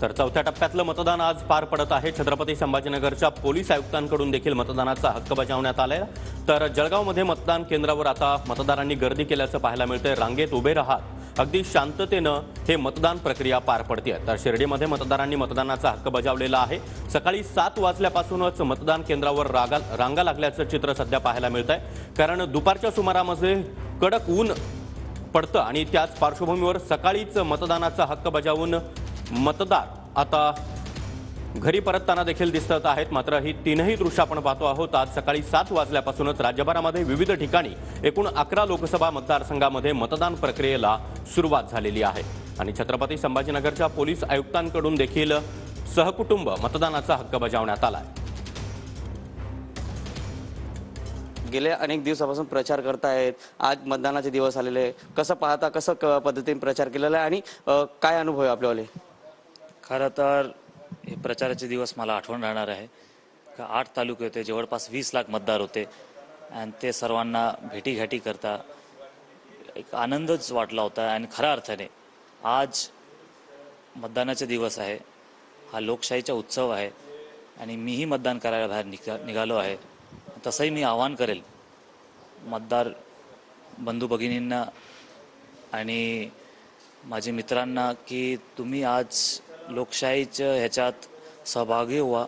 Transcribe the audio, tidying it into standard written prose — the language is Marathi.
तर चौथ्या टप्प्यातलं मतदान आज पार पडत आहे। छत्रपती संभाजीनगरच्या पोलीस आयुक्तांकडून देखील मतदानाचा हक्क बजावण्यात आलाय। तर जळगावमध्ये मतदान केंद्रावर आता मतदारांनी गर्दी केल्याचं पाहायला मिळतंय। रांगेत उभे राहत अगदी शांततेनं हे मतदान प्रक्रिया पार पडते। तर शिर्डीमध्ये मतदारांनी मतदानाचा हक्क बजावलेला आहे। सकाळी 7 वाजल्यापासूनच मतदान केंद्रावर रांगा लागल्याचं चित्र सध्या पाहायला मिळतंय, कारण दुपारच्या सुमारामध्ये कडक ऊन पडतं आणि त्याच पार्श्वभूमीवर सकाळीच मतदानाचा हक्क बजावून मतदार आता घरी परतताना देखील दिसत आहेत। मात्र ही तीनही दृश्य आपण पाहतो आहोत। आज सकाळी 7 वाजल्यापासूनच राज्यभरामध्ये विविध ठिकाणी एकूण 11 लोकसभा मतदारसंघामध्ये मतदान प्रक्रियेला सुरुवात झालेली आहे आणि छत्रपती संभाजीनगरच्या पोलीस आयुक्तांकडून देखील सहकुटुंब मतदानाचा हक्क बजावण्यात आलाय। गेल्या अनेक दिवसापासून प्रचार करतायत, आज मतदानाचे दिवस आलेले, कसं पाहता, कसं पद्धतीने प्रचार केलेला आहे आणि काय अनुभव आहे आपल्यावाले? खरं तर हे प्रचाराचे दिवस मला आठवण राहणार आहे का 8 तालुके होते, जवळपास 20 लाख मतदार होते आणि ते सर्वांना भेटीघाटी करता एक आनंदच वाटला होता। आणि खऱ्या अर्थाने आज मतदानाचे दिवस आहे, हा लोकशाहीचा उत्सव आहे आणि मीही मतदान करायला बाहेर निघालो आहे। तसंही मी आवाहन करेल मतदार बंधू भगिनींना आणि माझे मित्रांना की तुम्ही आज लोकशाहीच्या ह्याच्यात सहभागी व्हा